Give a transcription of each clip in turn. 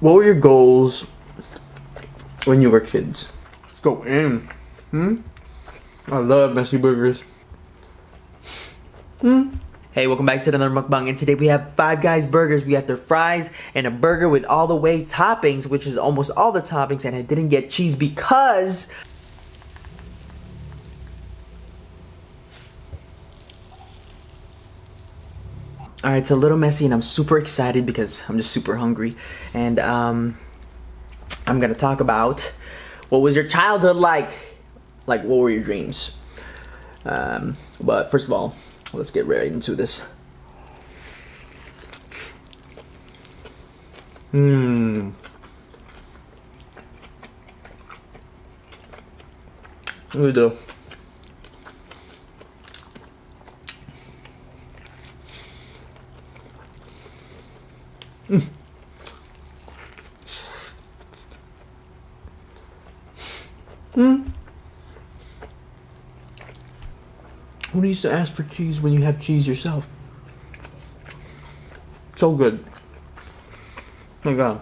What were your goals when you were kids? Let's go in. I love messy burgers. Hey, welcome back to another mukbang, and today we have Five Guys burgers. We have their fries and a burger with all the way toppings, which is almost all the toppings, and I didn't get cheese because alright, it's a little messy and I'm super excited because I'm just super hungry. And I'm gonna talk about what was your childhood like? Like, what were your dreams? But first of all, let's get right into this. Here we go. Who needs to ask for cheese when you have cheese yourself? So good. Oh my God.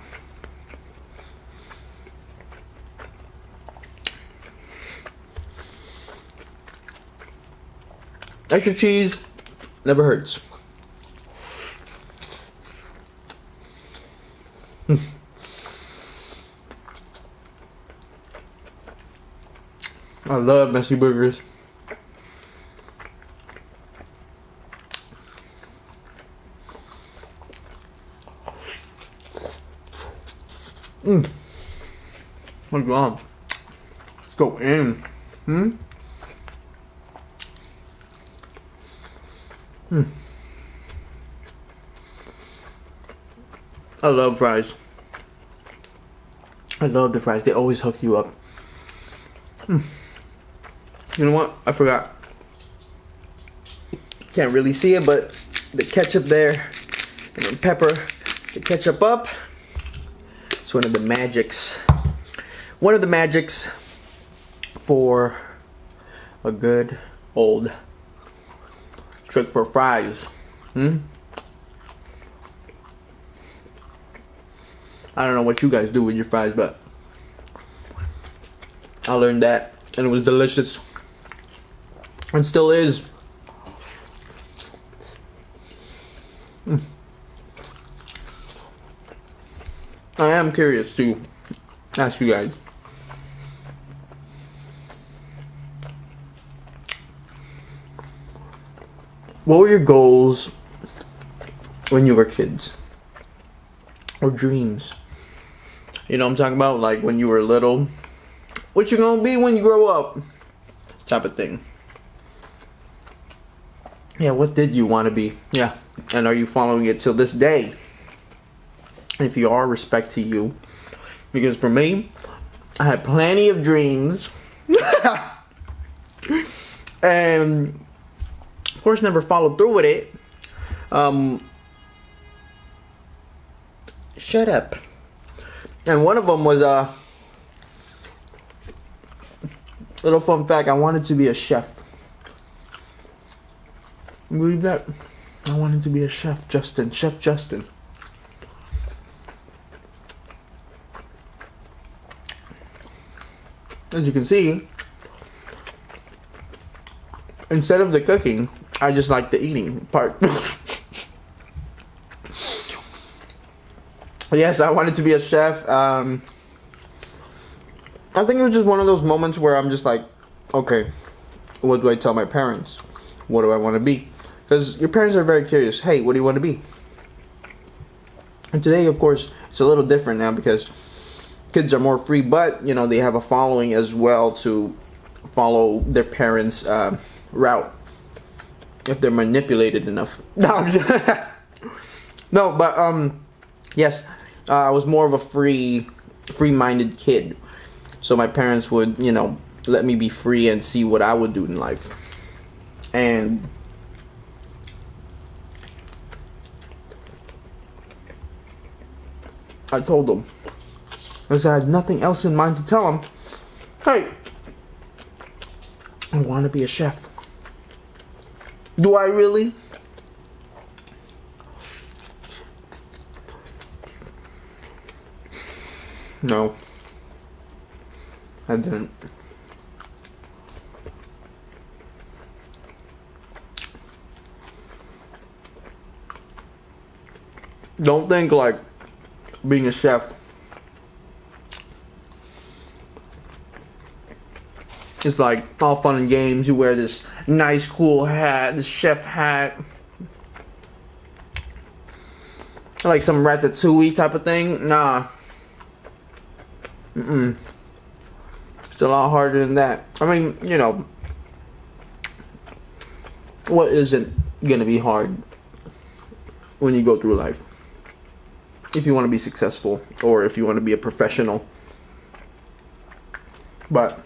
Extra cheese never hurts. I love messy burgers. My God. Let's go in. I love fries. I love the fries. They always hook you up. You know what? I forgot. Can't really see it, but the ketchup there and then pepper the ketchup up. It's one of the magics. One of the magics for a good old trick for fries. I don't know what you guys do with your fries, but I learned that and it was delicious. And still is. I am curious to ask you guys. What were your goals when you were kids? Or dreams? You know what I'm talking about? Like when you were little. What you gonna be when you grow up? Type of thing. Yeah, what did you want to be? Yeah. And are you following it till this day? If you are, respect to you. Because for me, I had plenty of dreams. And of course never followed through with it. Shut up. And one of them was little fun fact, I wanted to be a chef. You believe that? I wanted to be a chef, Justin. Chef Justin. As you can see, instead of the cooking, I just like the eating part. Yes, I wanted to be a chef. I think it was just one of those moments where I'm just like, okay, what do I tell my parents? What do I want to be? Because your parents are very curious. Hey, what do you want to be? And today, of course, it's a little different now because kids are more free, but you know they have a following as well to follow their parents' route if they're manipulated enough. No, no, but yes, I was more of a free-minded kid, so my parents would, you know, let me be free and see what I would do in life. And I told them, because I had nothing else in mind to tell them, hey, I want to be a chef. Do I really? No, I didn't. Don't think like being a chef is like all fun and games. You wear this nice, cool hat, this chef hat, like some ratatouille type of thing. Nah. It's a lot harder than that. I mean, you know, what isn't gonna be hard when you go through life? If you want to be successful or if you want to be a professional. But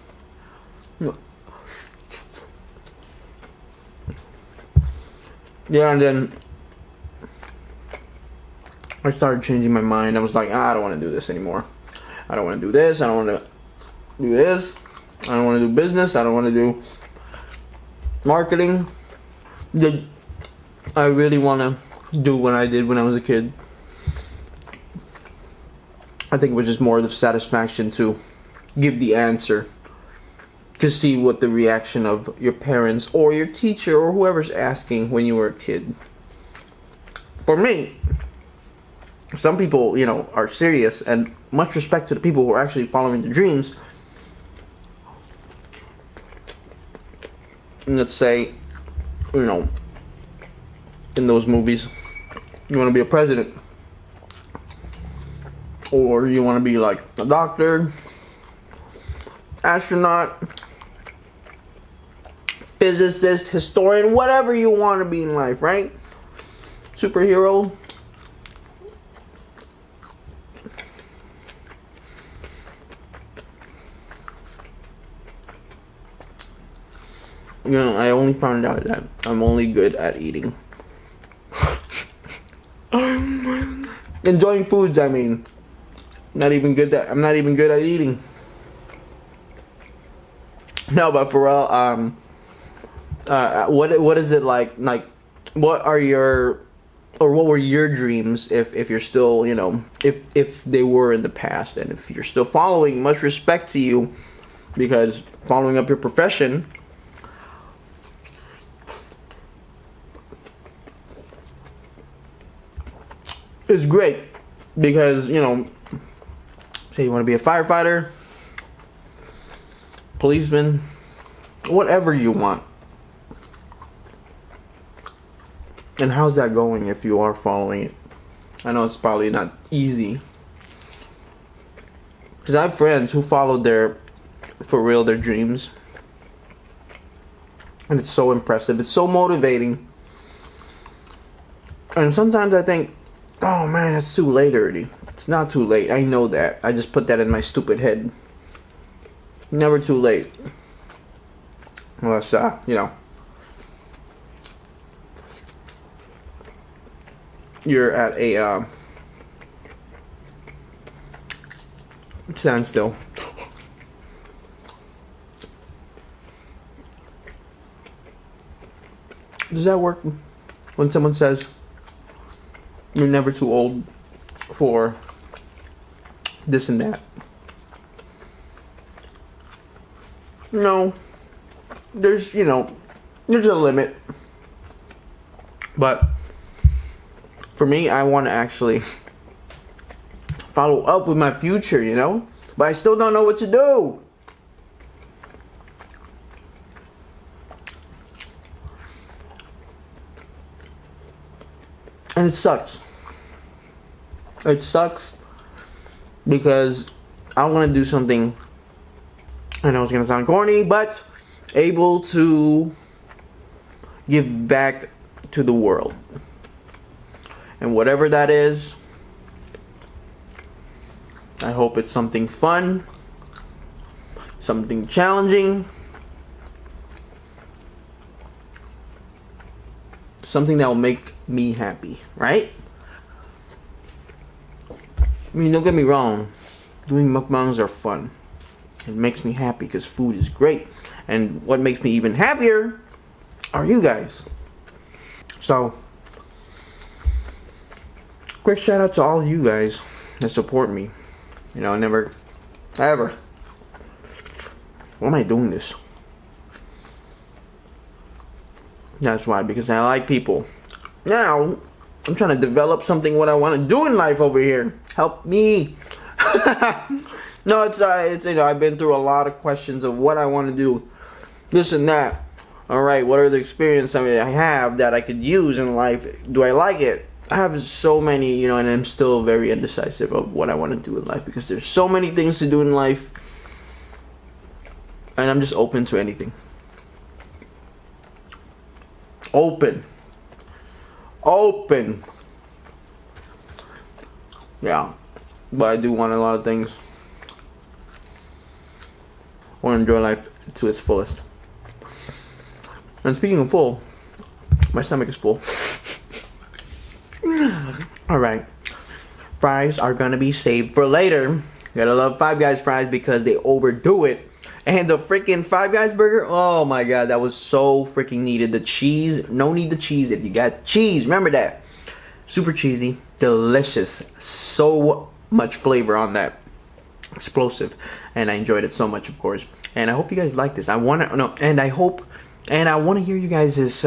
yeah, and then I started changing my mind. I was like, I don't want to do this anymore. I don't want to do this. I don't want to do this. I don't want to do business. I don't want to do marketing. I really want to do what I did when I was a kid. I think it was just more of the satisfaction to give the answer, to see what the reaction of your parents or your teacher or whoever's asking when you were a kid. For me, some people, you know, are serious, and much respect to the people who are actually following their dreams. Let's say, you know, in those movies, you want to be a president, or you want to be like a doctor, astronaut, physicist, historian, whatever you want to be in life, right? Superhero. You know, I only found out that I'm only good at eating. Enjoying foods, I mean. I'm not even good at eating. No, but for real, what is it like what were your dreams if you're still, you know, if they were in the past, and if you're still following, much respect to you, because following up your profession is great, because, you know, say you want to be a firefighter, policeman, whatever you want. And how's that going if you are following it? I know it's probably not easy, because I have friends who followed their dreams, and it's so impressive, it's so motivating. And sometimes I think, oh man, it's too late already. It's not too late. I know that. I just put that in my stupid head. Never too late. Unless, you know, you're at a standstill. Does that work when someone says you're never too old for this and that? No. There's, you know, there's a limit. But for me, I want to actually follow up with my future, you know? But I still don't know what to do. And it sucks. It sucks because I want to do something, I know it's going to sound corny, but able to give back to the world. And whatever that is, I hope it's something fun, something challenging, something that will make me happy, right? I mean, don't get me wrong, doing mukbangs are fun. It makes me happy because food is great. And what makes me even happier are you guys. So, quick shout out to all you guys that support me. You know, never, ever. Why am I doing this? That's why, because I like people. Now, I'm trying to develop something what I want to do in life over here. Help me. No, it's you know, I've been through a lot of questions of what I want to do, this and that. All right, what are the experiences I have that I could use in life? Do I like it? I have so many, you know, and I'm still very indecisive of what I want to do in life because there's so many things to do in life, and I'm just open to anything. Open. Yeah, but I do want a lot of things. I want to enjoy life to its fullest. And speaking of full, my stomach is full. Alright, fries are gonna be saved for later. Gotta love Five Guys fries because they overdo it. And the freaking Five Guys burger, oh my god, that was so freaking needed. The cheese, no need the cheese if you got cheese, remember that. Super cheesy, delicious, so much flavor on that. Explosive, and I enjoyed it so much, of course. And I hope you guys like this. I want to hear you guys'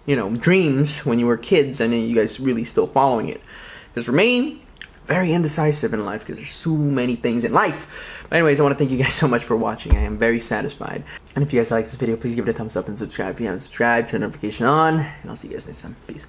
you know, dreams when you were kids, and then you guys really still following it. Because for me, very indecisive in life because there's so many things in life. But anyways, I want to thank you guys so much for watching. I am very satisfied. And if you guys like this video, please give it a thumbs up and subscribe. If you haven't subscribed, turn notification on, and I'll see you guys next time. Peace.